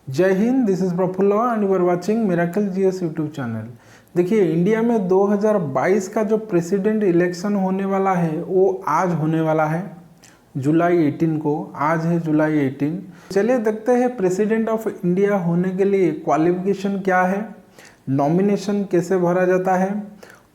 जय हिंद, this is Praful and you are watching Miracle GS YouTube channel. देखिए, India में 2022 का जो प्रेसिडेंट इलेक्शन होने वाला है वो आज होने वाला है, जुलाई 18 को। आज है जुलाई 18। चलिए देखते हैं प्रेसिडेंट ऑफ इंडिया होने के लिए क्वालिफिकेशन क्या है, नॉमिनेशन कैसे भरा जाता है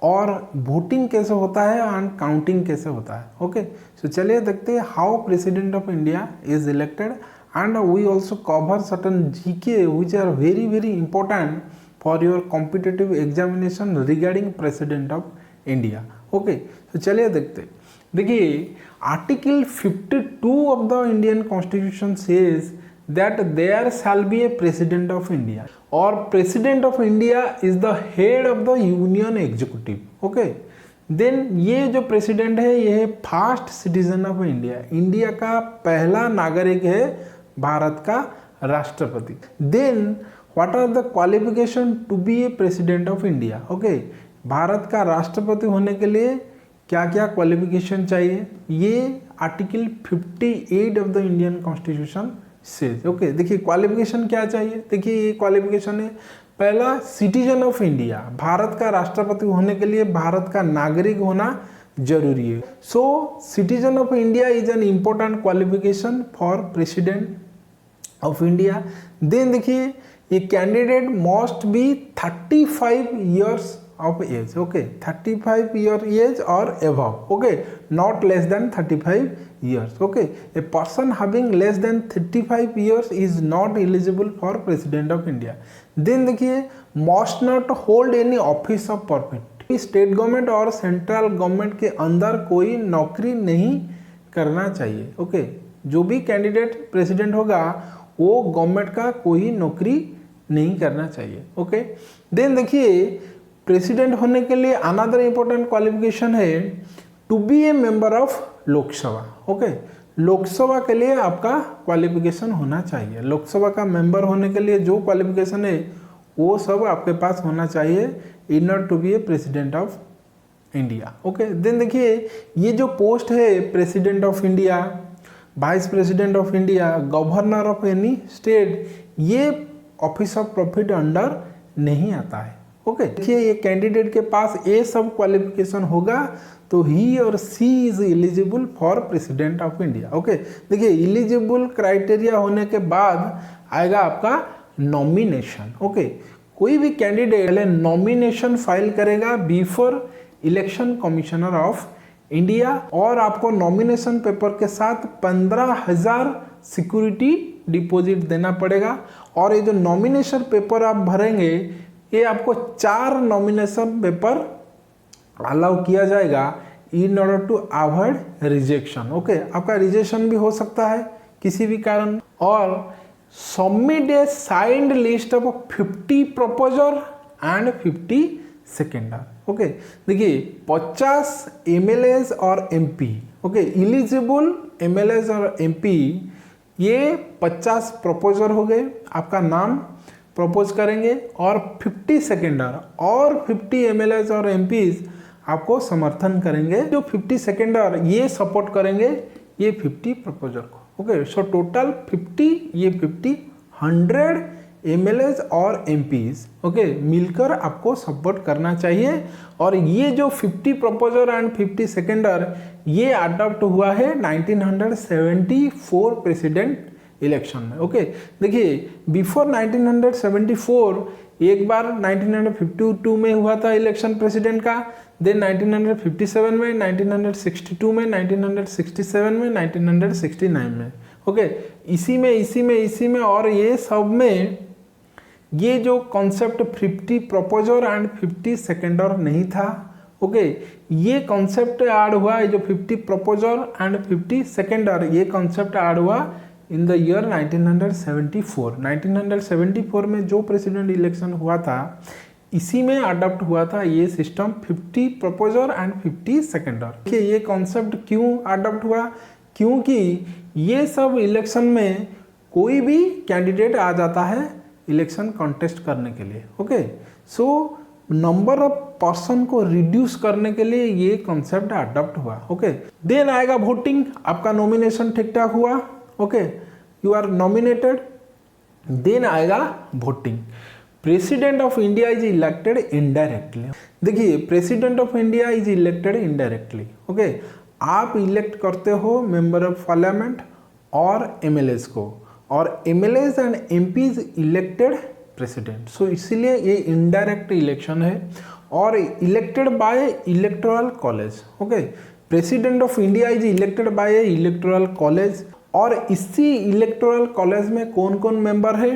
और वोटिंग कैसे होता है एंड काउंटिंग कैसे होता है। ओके, सो चलिए देखते हैं how president of India is elected and we also cover certain GK which are very important for your competitive examination regarding president of India। Okay, तो चलिए देखते। देखिए, article 52 of the Indian constitution says that there shall be a president of India और president of India is the head of the union executive. Okay, then ये जो president है ये है first citizen of India, India का पहला नागरिक है, भारत का राष्ट्रपति। Then what are the qualification to be a president of India. Okay, Bharat का राष्ट्रपति होने के लिए क्या क्या क्वालिफिकेशन चाहिए, ये article 58 of the Indian constitution says. Okay, देखिए क्वालिफिकेशन क्या चाहिए। देखिए ये क्वालिफिकेशन है, पहला सिटीजन ऑफ इंडिया, भारत का राष्ट्रपति होने के लिए भारत का नागरिक होना जरूरी है। So citizen of India is an important qualification for president of India. Then देखिए, ये candidate must be 35 years of age. Okay, 35 year age और above. Okay, not less than 35 years। Okay, a person having less than 35 years is not eligible for president of India. Then देखिए, must not hold any office of permit, state government और central government के अंदर कोई नौकरी नहीं करना चाहिए। Okay, जो भी कैंडिडेट प्रेसिडेंट होगा वो गवर्नमेंट का कोई नौकरी नहीं करना चाहिए। ओके, देन देखिए, प्रेसिडेंट होने के लिए अनदर इंपॉर्टेंट क्वालिफिकेशन है to be a member of Lok Sabha. Okay, Lok Sabha के लिए आपका क्वालिफिकेशन होना चाहिए। लोकसभा का मेंबर होने के लिए जो क्वालिफिकेशन है वो सब आपके पास होना चाहिए in order to be a president of India. Okay, then देखिए, ये जो पोस्ट है president of India, vice president of India, governor of any state, ये ऑफिस ऑफ प्रॉफिट अंडर नहीं आता है। ओके, देखिए ये कैंडिडेट के पास ये सब क्वालिफिकेशन होगा तो he or she is eligible for president of India. Okay, देखिए एलिजिबल क्राइटेरिया होने के बाद आएगा आपका नॉमिनेशन। ओके, कोई भी कैंडिडेट पहले नॉमिनेशन फाइल करेगा before election commissioner of India और आपको नॉमिनेशन पेपर के साथ 15,000 सिक्योरिटी डिपॉजिट देना पड़ेगा। और ये जो नॉमिनेशन पेपर आप भरेंगे ये आपको 4 नॉमिनेशन पेपर अलाउ किया जाएगा in order to avoid rejection. Okay, आपका रिजेक्शन भी हो सकता है किसी भी कारण। और submit a signed list of 50 proposer and 50 seconder. Okay, देखिए 50 एमएलएज और एमपी। ओके, एलिजिबल एमएलएज और एमपी ये 50 प्रपोजर हो गए, आपका नाम प्रपोज करेंगे और 50 सेकेंडर और 50 एमएलएज और एमपीज आपको समर्थन करेंगे। जो 50 सेकेंडर ये सपोर्ट करेंगे ये 50 प्रपोजर को। ओके, सो टोटल 50, ये 50, 100 एमएलएज और एमपीज ओके मिलकर आपको सपोर्ट करना चाहिए। और ये जो 50 प्रपोजर एंड 50 सेकेंडर ये अडॉप्ट हुआ है 1974 प्रेसिडेंट इलेक्शन में। ओके, देखिए बिफोर 1974 एक बार 1952 में हुआ था इलेक्शन प्रेसिडेंट का, देन 1957 में, 1962 में, 1967 में, 1969 में। ओके, इसी में और ये सब में ये जो कॉन्सेप्ट 50 प्रपोजर एंड 50 सेकेंडर नहीं था। ओके, ये कॉन्सेप्ट ऐड हुआ, ये जो 50 प्रपोजर एंड 50 सेकेंडर ये कॉन्सेप्ट ऐड हुआ इन द ईयर 1974। 1974 में जो प्रेसिडेंट इलेक्शन हुआ था इसी में अडॉप्ट हुआ था ये सिस्टम 50 प्रपोजर एंड 50 सेकेंडर। देखिए ये कॉन्सेप्ट क्यों अडॉप्ट हुआ, क्योंकि ये सब इलेक्शन में कोई भी कैंडिडेट आ जाता है इलेक्शन कॉन्टेस्ट करने के लिए। Okay, so number of person को रिड्यूस करने के लिए ये कॉन्सेप्ट अडॉप्ट हुआ। ओके, देन आएगा वोटिंग, आपका नॉमिनेशन ठीक ठाक हुआ। Okay, you are nominated then आएगा voting. President of India is elected indirectly. देखिए president of India is elected indirectly. Okay, आप इलेक्ट करते हो मेंबर ऑफ पार्लियामेंट और एमएलएस को, और MLAs and MPs elected president. So इसीलिए ये इनडायरेक्ट इलेक्शन है और elected by electoral college. Okay, president of India is elected by electoral college, और इसी इलेक्टोरल कॉलेज में कौन कौन मेंबर है?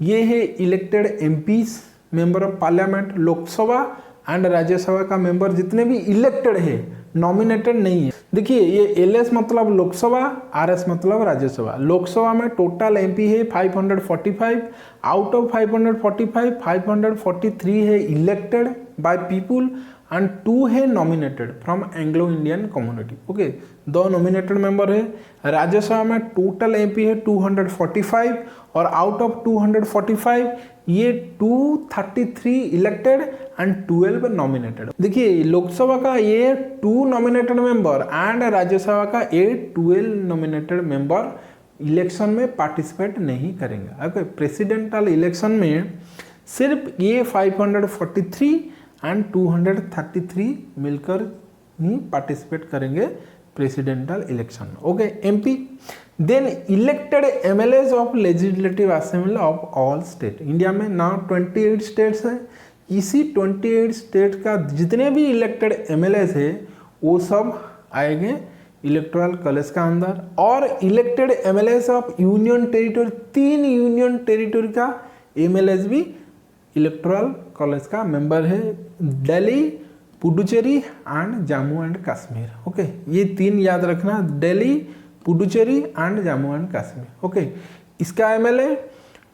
ये है elected MPs, member of parliament, Lok Sabha and Rajya Sabha का मेंबर जितने भी इलेक्टेड है, नॉमिनेटेड नहीं है। देखिए ये एलएस मतलब लोकसभा, आरएस मतलब राज्यसभा। लोकसभा में टोटल एमपी है 545, आउट ऑफ 545 543 है इलेक्टेड बाय पीपुल एंड 2 है nominated from Anglo Indian community. Okay, 2 nominated member है। राज्यसभा में टोटल एमपी है 245 और आउट ऑफ 245 ये 233 इलेक्टेड एंड 12 नॉमिनेटेड। देखिए लोकसभा का ये 2 नॉमिनेटेड मेंबर एंड राज्यसभा का ये 12 नॉमिनेटेड मेंबर इलेक्शन में पार्टिसिपेट नहीं करेंगे। ओके, प्रेसिडेंटल इलेक्शन में सिर्फ ये 543 एंड 233 मिलकर ही पार्टिसिपेट करेंगे प्रेसिडेंटल इलेक्शन में। Okay, MP then elected MLAs of legislative assembly of all state. India में नाउ 28 स्टेट्स है। इसी 28 स्टेट का जितने भी इलेक्टेड एमएलएस है वो सब आएंगे इलेक्टोरल कॉलेज का अंदर। और elected MLAs of union territory, 3 union territory का एमएलएस भी इलेक्टोरल कॉलेज का मेंबर है, Delhi, Puducherry and Jammu and Kashmir. Okay, ये 3 याद रखना, Delhi, Puducherry and Jammu and Kashmir. Okay, इसका एमएलए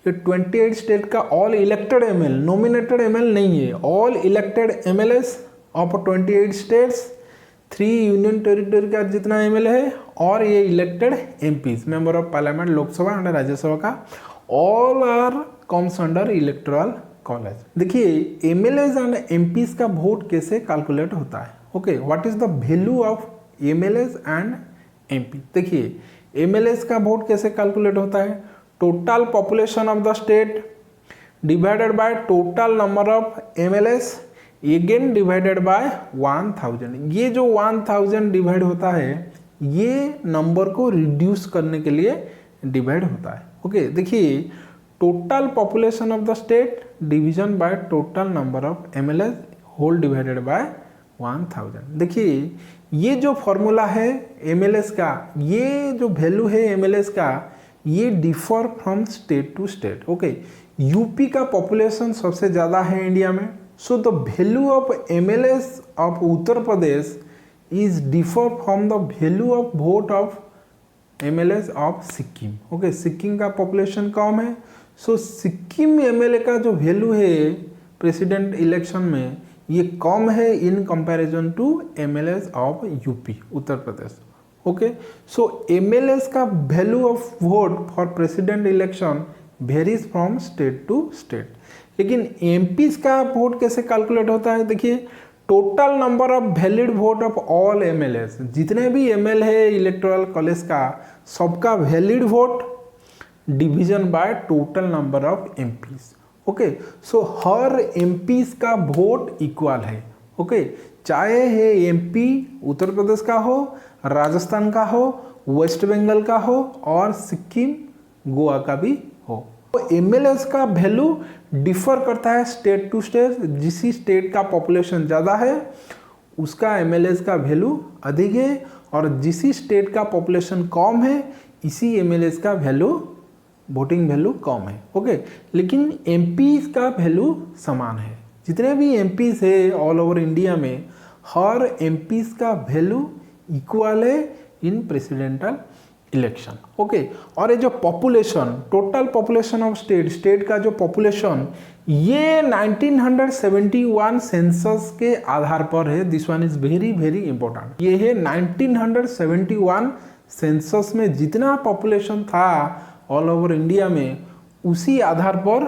ये 28 स्टेट का all elected ML, nominated ML नहीं है, all elected MLAs of 28 states, 3 union territory का जितना एमएल है, और ये elected MPs, member of parliament, Lok Sabha and Rajya Sabha का, all are comes under electoral college. देखिए एमएलएस एंड एमपीज का वोट कैसे कैलकुलेट होता है? Okay, what is the value of MLAs and MP? देखिए एमएलएस का वोट कैसे कैलकुलेट होता है? Total population of the state divided by total number of MLAs again divided by 1000। ये जो 1000 डिवाइड होता है ये नंबर को रिड्यूस करने के लिए डिवाइड होता है। ओके, देखिए total population of the state division by total number of MLAs whole divided by 1000। देखिए ये जो फॉर्मूला है एमएलएस का, ये जो वैल्यू है एमएलएस का, ये differ from state to state. Okay, UP का पॉपुलेशन सबसे ज़्यादा है इंडिया में, so the value of MLAs of Uttar Pradesh is differ from the value of vote of MLAs of Sikkim. Okay, Sikkim का पॉपुलेशन कम है, सो सिक्किम एमएलए का जो वैल्यू है प्रेसिडेंट इलेक्शन में ये कम है in comparison to MLAs of UP, Uttar Pradesh. Okay, so MLAs का value of vote for president election varies from state to state. लेकिन एमपीज का वोट कैसे कैलकुलेट होता है? देखिए total number of valid vote of all MLAs, जितने भी ML है इलेक्टोरल कॉलेज का, सबका valid vote division by total number of MPs. Okay, so हर एमपीज का वोट इक्वल है। ओके, चाहे है एमपी उत्तर प्रदेश का हो, राजस्थान का हो, वेस्ट बंगाल का हो और सिक्किम गोवा का भी हो। तो एमएलएस का वैल्यू डिफर करता है स्टेट टू स्टेट। जिस स्टेट का पॉपुलेशन ज़्यादा है उसका एमएलएस का वैल्यू अधिक है, और जिस स्टेट का पॉपुलेशन कम है इसी एमएलएस का वैल्यू, वोटिंग वैल्यू कम है। ओके, लेकिन एमपीज का वैल्यू समान है। जितने भी एमपीज है ऑल ओवर इंडिया में, हर एमपीज का वैल्यू इक्वल है इन प्रेसिडेंटल इलेक्शन। ओके, और ये जो population, total population of state, state का जो पॉपुलेशन, ये 1971 सेंसस के आधार पर है। This one is very very important. ये है 1971 सेंसस में जितना पॉपुलेशन था ऑल ओवर इंडिया में, उसी आधार पर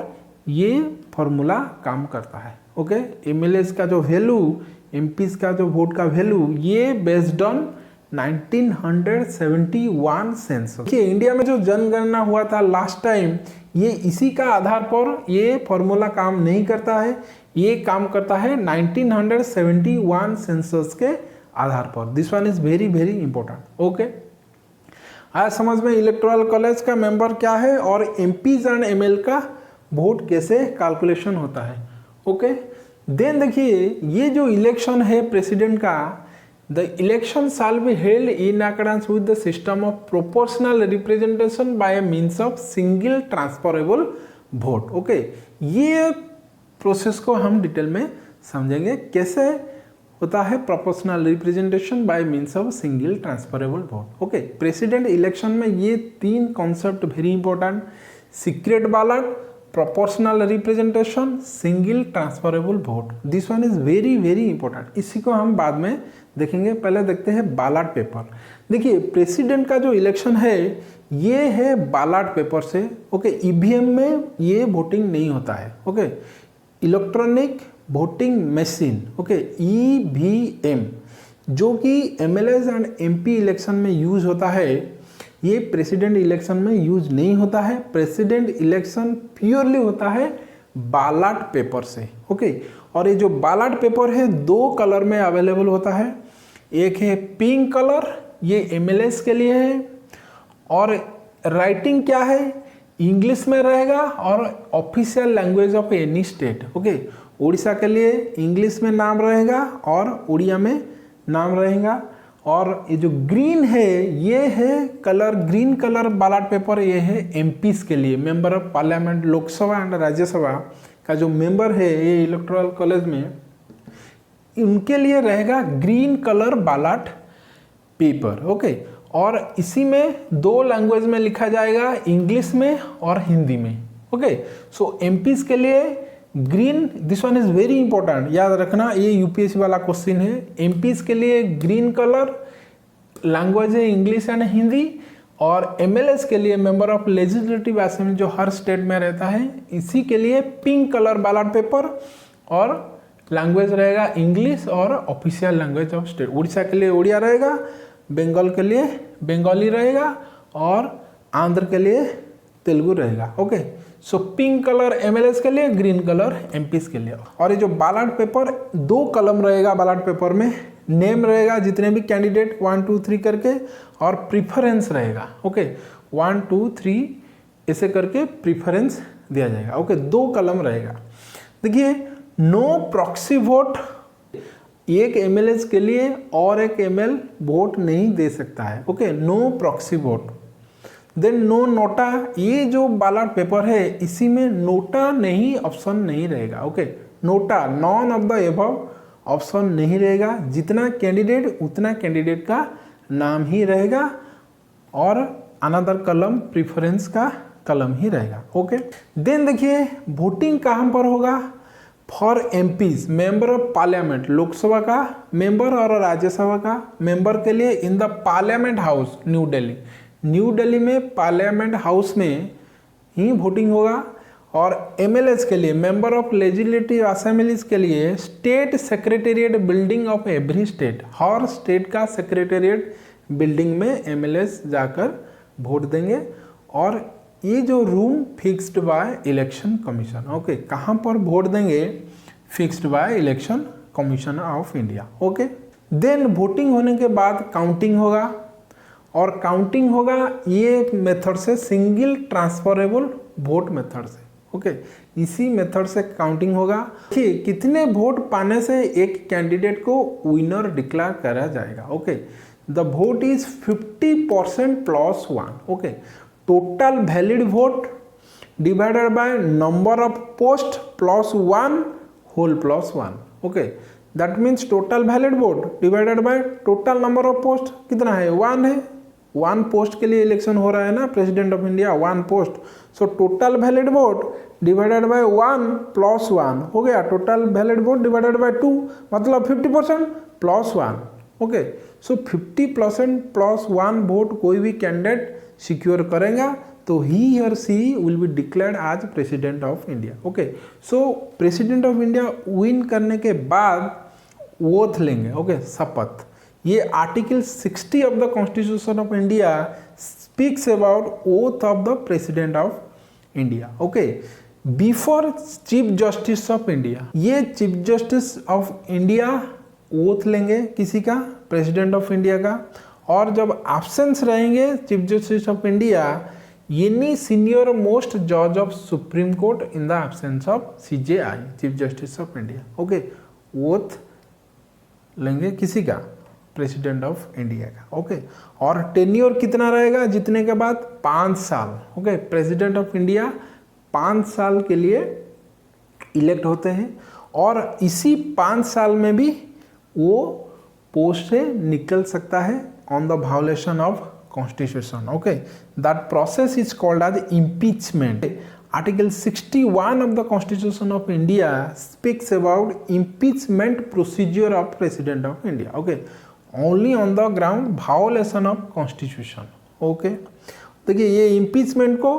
ये फॉर्मूला काम करता है। ओके, एमएलएस का जो वैल्यू, एमपीज का जो वोट का वैल्यू, ये बेस्ड ऑन 1971 सेंसस। देखिए इंडिया में जो जनगणना हुआ था लास्ट टाइम, ये इसी का आधार पर ये फॉर्मूला काम नहीं करता है, ये काम करता है 1971 सेंसस के आधार पर। This one is very very important. Okay, आज समझ में इलेक्टोरल कॉलेज का मेंबर क्या है और एमपीज एंड एमएल का वोट कैसे कैलकुलेशन होता है। ओके, देन देखिए ये जो इलेक्शन है प्रेसिडेंट का, the election shall be held in accordance with the system of proportional representation by means of single transferable vote. Okay, ये प्रोसेस को हम डिटेल में समझेंगे कैसे होता है proportional representation by means of single transferable vote. Okay, president election में ये तीन concept very important, secret ballot, proportional representation, single transferable vote. This one is very very important. इसी को हम बाद में देखेंगे, पहले देखते हैं बैलेट पेपर। देखिए प्रेसिडेंट का जो इलेक्शन है ये है बैलेट पेपर से। ओके, ईवीएम में ये वोटिंग नहीं होता है। Okay, electronic voting machine, okay EVM, जो कि एमएलए एंड एमपी इलेक्शन में यूज होता है, ये प्रेसिडेंट इलेक्शन में यूज नहीं होता है। प्रेसिडेंट इलेक्शन प्योरली होता है बैलेट पेपर से। ओके, और ये जो बैलेट पेपर है दो कलर में अवेलेबल होता है, एक है पिंक कलर, ये एमएलएस के लिए है, और राइटिंग क्या है इंग्लिश में रहेगा और official language of any state. Okay, Orissa के लिए इंग्लिश में नाम रहेगा और उड़िया में नाम रहेगा। और ये जो ग्रीन है ये है colour, green colour ballot paper, ये है एमपीज के लिए, member of parliament, Lok Sabha and Rajya Sabha का जो मेंबर है ये इलेक्टोरल कॉलेज में, उनके लिए रहेगा green colour ballot paper. Okay, और इसी में दो लैंग्वेज में लिखा जाएगा, इंग्लिश में और हिंदी में। ओके, सो एमपीज के लिए green, this one is very important, याद रखना, ये यूपीएससी वाला क्वेश्चन है। एमपीज के लिए ग्रीन कलर, लैंग्वेज है इंग्लिश एंड हिंदी, और एमएलएस के लिए मेंबर ऑफ लेजिस्लेटिव असेंबली जो हर स्टेट में रहता है, इसी के लिए पिंक कलर बैलेट पेपर और लैंग्वेज रहेगा इंग्लिश और official language of state. Orissa के लिए उड़िया रहेगा, बंगाल के लिए बंगाली रहेगा और आंध्र के लिए तेलुगु रहेगा। Okay, so pink colour MLAs के लिए, ग्रीन कलर एमपीज के लिए। और ये जो बैलेट पेपर दो कलम रहेगा बैलेट पेपर में, नेम रहेगा जितने भी कैंडिडेट 1 2 3 करके, और प्रीफरेंस रहेगा। ओके, 1 2 3 ऐसे करके प्रीफरेंस दिया जाएगा। ओके, दो कलम रहेगा। देखिए नो प्रॉक्सी वोट, एक एमएलए के लिए और एक एमएल वोट नहीं दे सकता है। Okay, no proxy vote. Then no NOTA, ये जो बैलेट पेपर है इसी में नोटा नहीं ऑप्शन नहीं रहेगा। Okay, NOTA none of the above option नहीं रहेगा, जितना कैंडिडेट उतना कैंडिडेट का नाम ही रहेगा और अनदर कलम प्रीफरेंस का कलम ही रहेगा। ओके, देन देखिए वोटिंग कहाँ पर होगा, for MPs, member of parliament, Lok Sabha का मेंबर और राज्यसभा का मेंबर के लिए in the parliament house new Delhi, new Delhi में पार्लियामेंट हाउस में ही वोटिंग होगा। और एमएलएस के लिए, मेंबर ऑफ लेजिस्लेटिव असेंबलीज के लिए, state secretariat building of every state, हर स्टेट का सेक्रेटेरिएट बिल्डिंग में एमएलएस जाकर वोट देंगे। और ये जो room fixed by election commission. Okay, कहाँ पर वोट देंगे, fixed by election commission of India. Okay, then voting होने के बाद काउंटिंग होगा, और काउंटिंग होगा ये मेथड से, सिंगल ट्रांसफरेबल वोट मेथड से। ओके, इसी मेथड से काउंटिंग होगा कि कितने वोट पाने से एक कैंडिडेट को विनर डिक्लेयर करा जाएगा। Okay, the vote is 50% plus 1। Okay, total valid vote divided by number of post plus 1 whole plus 1। Okay, that means total valid vote divided by total number of post कितना है, 1 है। 1 post के लिए election हो रहा है ना, president of India 1 post, so total valid vote divided by 1 plus 1 हो गया, total valid vote divided by 2 मतलब 50% plus 1। Okay, so 50% plus 1 vote कोई भी कैंडिडेट सिक्योर करेगा तो he or she will be declared as president of India. Okay, so president of India win करने के बाद ओथ लेंगे। ओके, शपथ ये article 60 of the constitution of India speaks about oath of the president of India. Okay, before chief justice of India, ये chief justice of India oath लेंगे किसी का, प्रेसिडेंट ऑफ इंडिया का, और जब एब्सेंस रहेंगे chief justice of India, any senior most जज of supreme court in the absence of CJI, chief justice of India. Okay, oath लेंगे किसी का, प्रेसिडेंट ऑफ इंडिया का। ओके, और टेन्योर कितना रहेगा, जीतने के बाद 5 साल। ओके, प्रेसिडेंट ऑफ इंडिया 5 साल के लिए इलेक्ट होते हैं, और इसी 5 साल में भी वो पोस्ट से निकल सकता है on the violation of constitution. Okay, that process is called as impeachment. Article 61 of the Constitution of India speaks about impeachment procedure of President of India. Okay, only on the ground violation of Constitution. Okay, देखिए ये impeachment को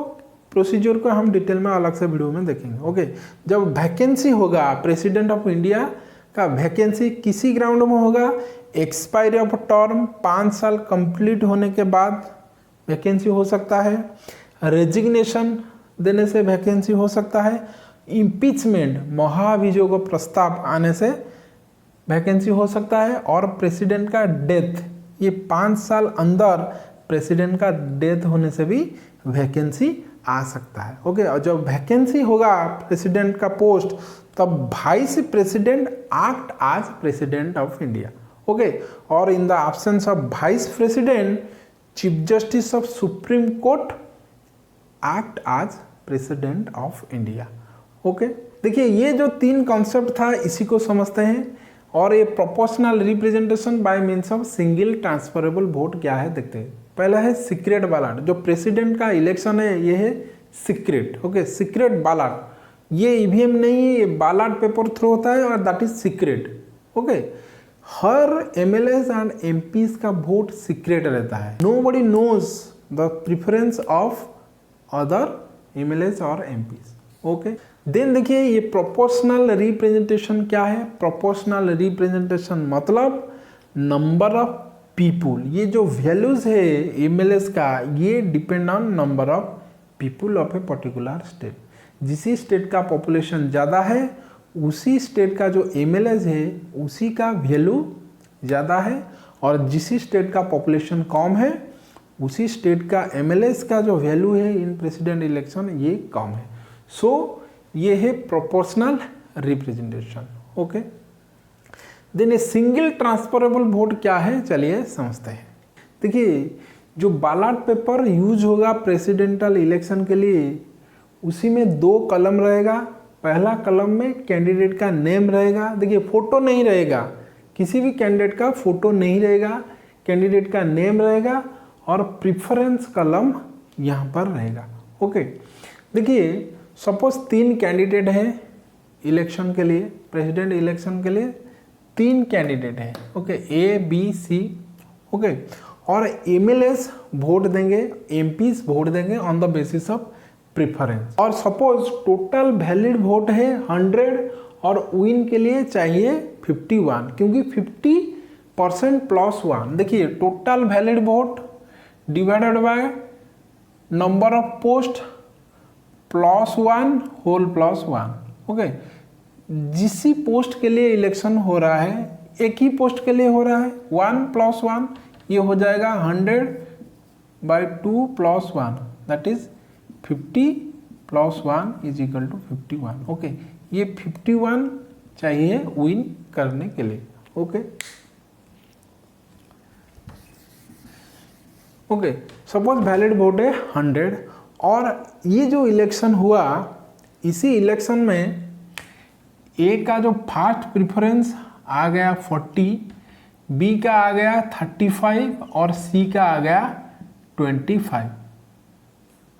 procedure को हम detail में अलग से video में देखेंगे। ओके, जब वैकेंसी होगा प्रेसिडेंट ऑफ इंडिया का, वैकेंसी किसी ग्राउंड में होगा, एक्सपायरी ऑफ टर्म 5 साल कंप्लीट होने के बाद वैकेंसी हो सकता है, रेजिग्नेशन देने से वैकेंसी हो सकता है, इम्पीचमेंट महाभियोग प्रस्ताव आने से वैकेंसी हो सकता है, और प्रेसिडेंट का डेथ, ये 5 साल अंदर प्रेसिडेंट का डेथ होने से भी वैकेंसी आ सकता है। ओके, और जब वैकेंसी होगा प्रेसिडेंट का पोस्ट, तब vice president act as president of India. Okay, और in the absence of vice president, chief justice of supreme court act as president of India. Okay, देखिए ये जो 3 कॉन्सेप्ट था इसी को समझते हैं, और ये proportional representation by means of single transferable vote क्या है देखते हैं। पहला है सीक्रेट बैलेट, जो प्रेसिडेंट का इलेक्शन है ये है सीक्रेट। ओके, सीक्रेट बैलेट, ये ईवीएम नहीं है, ये बैलेट पेपर थ्रू होता है, और दैट इज सीक्रेट। ओके, हर एमएलएस एंड एमपीज का वोट सीक्रेट रहता है, nobody knows the preference of other MLAs और एमपीज। ओके, देन देखिए ये प्रोपोर्शनल रिप्रेजेंटेशन क्या है। प्रोपोर्शनल रिप्रेजेंटेशन मतलब नंबर ऑफ पीपुल, ये जो वैल्यूज है एमएलएस का, ये depend on number of people of a particular state. जिस स्टेट का पॉपुलेशन ज़्यादा है उसी स्टेट का जो एमएलएस है उसी का वैल्यू ज़्यादा है, और जिस स्टेट का पॉपुलेशन कम है उसी स्टेट का एमएलएस का जो वैल्यू है इन प्रेसिडेंट इलेक्शन ये कम है। सो ये है proportional representation. Okay, then a single transferable vote क्या है, चलिए समझते हैं। देखिए जो बैलेट पेपर यूज होगा प्रेसिडेंटल इलेक्शन के लिए, उसी में 2 कलम रहेगा। पहला कलम में कैंडिडेट का नेम रहेगा, देखिए फोटो नहीं रहेगा, किसी भी कैंडिडेट का फोटो नहीं रहेगा, कैंडिडेट का नेम रहेगा, और प्रिफरेंस कलम यहाँ पर रहेगा। ओके, देखिए सपोज 3 कैंडिडेट हैं इलेक्शन के लिए, प्रेसिडेंट इलेक्शन के लिए 3 कैंडिडेट हैं। Okay, A B C. Okay, और एमएलएस वोट देंगे, एमपीज वोट देंगे on the basis of preference. और सपोज टोटल वैलिड वोट है 100, और विन के लिए चाहिए 51, क्योंकि 50% प्लस 1। देखिए total valid vote divided by number of post plus 1 whole plus 1। Okay, जिस पोस्ट के लिए इलेक्शन हो रहा है, एक ही पोस्ट के लिए हो रहा है, 1 + 1 ये हो जाएगा 100/2 + 1, दैट इज 50 + 1 = 51। ओके, ये 51 चाहिए विन करने के लिए। Okay, okay, suppose valid vote है 100, और ये जो इलेक्शन हुआ, इसी इलेक्शन में ए का जो फर्स्ट प्रेफरेंस आ गया 40, बी का आ गया 35, और सी का आ गया 25।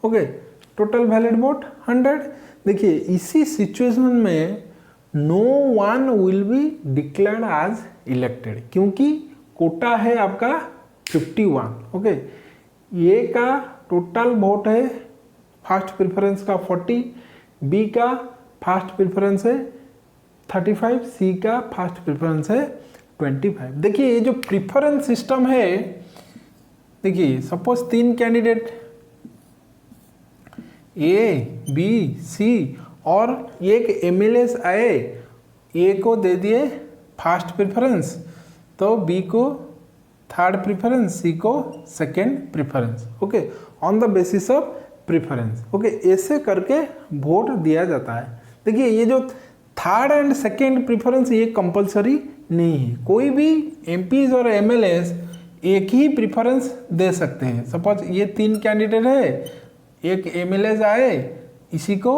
Okay, total valid vote 100। देखिए इसी सिचुएशन में no one will be declared as elected, क्योंकि कोटा है आपका 51। ओके, ए का टोटल वोट है फर्स्ट प्रेफरेंस का 40, बी का फर्स्ट प्रेफरेंस है 35, सी का फर्स्ट प्रेफरेंस है 25। देखिए ये जो प्रिफरेंस सिस्टम है, देखिए suppose 3 candidate A B C और एक एमएलए आए, ए को दे दिए फर्स्ट प्रेफरेंस, तो बी को थर्ड प्रेफरेंस, सी को second preference, okay, on the basis of preference, okay, ऐसे करके वोट दिया जाता है। देखिए ये जो थर्ड एंड सेकेंड प्रेफरेंस ये कंपलसरी नहीं है, कोई भी एमपीज और एमएलएस एक ही प्रेफरेंस दे सकते हैं। सपोज ये 3 कैंडिडेट है, एक एमएलए आए, इसी को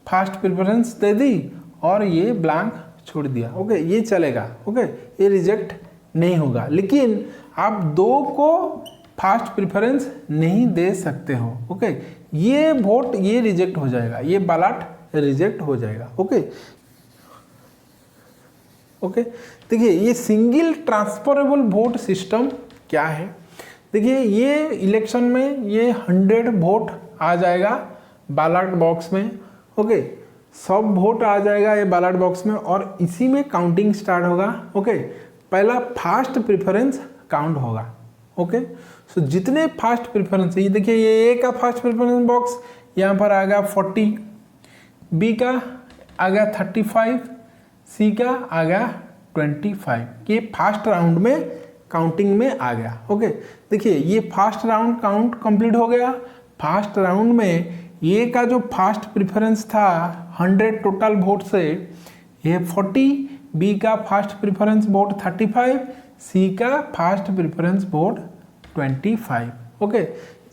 फर्स्ट प्रेफरेंस दे दी और ये ब्लैंक छोड़ दिया, ओके, ये चलेगा, ओके, ये रिजेक्ट नहीं होगा। लेकिन आप 2 को फर्स्ट प्रेफरेंस नहीं दे सकते हो, ओके, ये वोट ये रिजेक्ट हो जाएगा, ये बैलेट रिजेक्ट हो जाएगा, ओके। ओके, देखिए ये सिंगल ट्रांसफरेबल वोट सिस्टम क्या है। देखिए ये इलेक्शन में ये 100 वोट आ जाएगा बैलेट बॉक्स में, ओके, सब वोट आ जाएगा ये बैलेट बॉक्स में और इसी में काउंटिंग स्टार्ट होगा, ओके। पहला फर्स्ट प्रेफरेंस काउंट होगा, ओके। सो जितने फर्स्ट प्रेफरेंस है, ये देखिए ये ए का फर्स्ट प्रेफरेंस बॉक्स यहाँ पर आ गया 40, बी का आ गया 35, सी का आ गया 25, ये फर्स्ट राउंड में काउंटिंग में आ गया, ओके। देखिए ये फर्स्ट राउंड काउंट कंप्लीट हो गया। फर्स्ट राउंड में ए का जो फर्स्ट प्रेफरेंस था 100 टोटल वोट से, ये 40, बी का फर्स्ट प्रेफरेंस वोट 35, सी का फर्स्ट प्रेफरेंस वोट 25, ओके।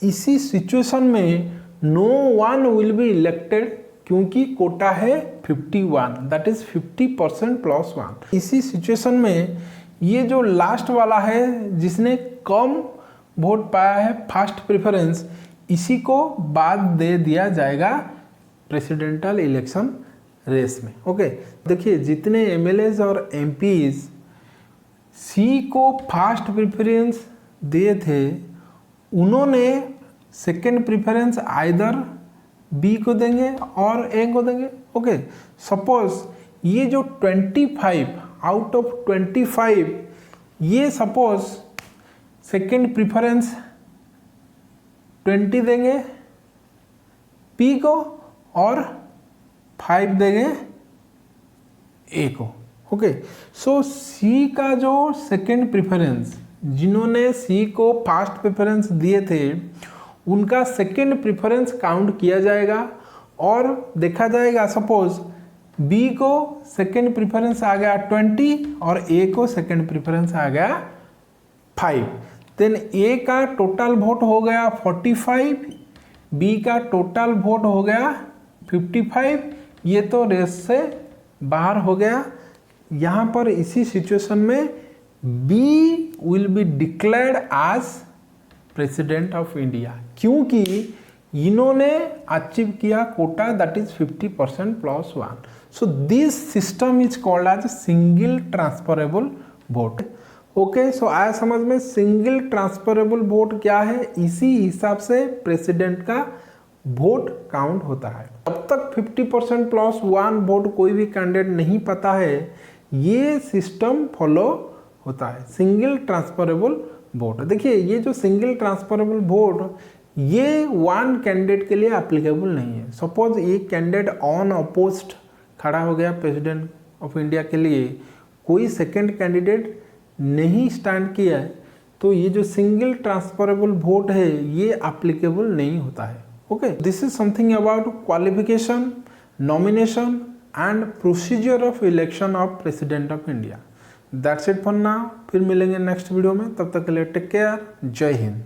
इसी सिचुएशन में no one will be elected क्योंकि कोटा है 51, दैट इज 50% प्लस 1। इसी सिचुएशन में ये जो लास्ट वाला है जिसने कम वोट पाया है फर्स्ट प्रेफरेंस, इसी को बाद दे दिया जाएगा प्रेसिडेंशियल इलेक्शन रेस में, ओके। देखिए जितने एमएलएज और एमपीज सी को फर्स्ट प्रेफरेंस दिए थे, उन्होंने सेकंड प्रेफरेंस आइदर बी को देंगे और ए को देंगे, ओके। सपोज ये जो 25 आउट ऑफ 25, ये सपोज सेकंड प्रेफरेंस 20 देंगे पी को और 5 देंगे ए को, ओके। सो सी का जो सेकंड प्रेफरेंस, जिन्होंने सी को फर्स्ट प्रेफरेंस दिए थे, उनका सेकंड प्रेफरेंस काउंट किया जाएगा और देखा जाएगा सपोज बी को सेकंड प्रेफरेंस आ गया 20 और ए को सेकंड प्रेफरेंस आ गया 5, देन ए का टोटल वोट हो गया 45, बी का टोटल वोट हो गया 55, ये तो रेस से बाहर हो गया। यहाँ पर इसी सिचुएशन में B will be declared as president of India क्योंकि इन्होंने अचीव किया quota that is 50% plus 1। So this system is called as single transferable vote, okay. सो आया समझ में सिंगल ट्रांसफरेबल वोट क्या है, इसी हिसाब से प्रेसिडेंट का वोट काउंट होता है। अब तक 50% प्लस 1 वोट कोई भी कैंडिडेट नहीं पता है, ये सिस्टम फॉलो होता है सिंगल ट्रांसफरेबल वोट। देखिए ये जो सिंगल ट्रांसफरेबल वोट ये 1 कैंडिडेट के लिए एप्लीकेबल नहीं है। सपोज एक कैंडिडेट ऑन अपोज्ड खड़ा हो गया प्रेसिडेंट ऑफ इंडिया के लिए, कोई सेकंड कैंडिडेट नहीं स्टैंड किया है, तो ये जो सिंगल ट्रांसफरेबल वोट है ये एप्लीकेबल नहीं होता है, okay. This is something about qualification, nomination and procedure of election of president of India. That's it for now, फिर मिलेंगे नेक्स्ट वीडियो में, तब तक के लिए टेक केयर, जय हिंद।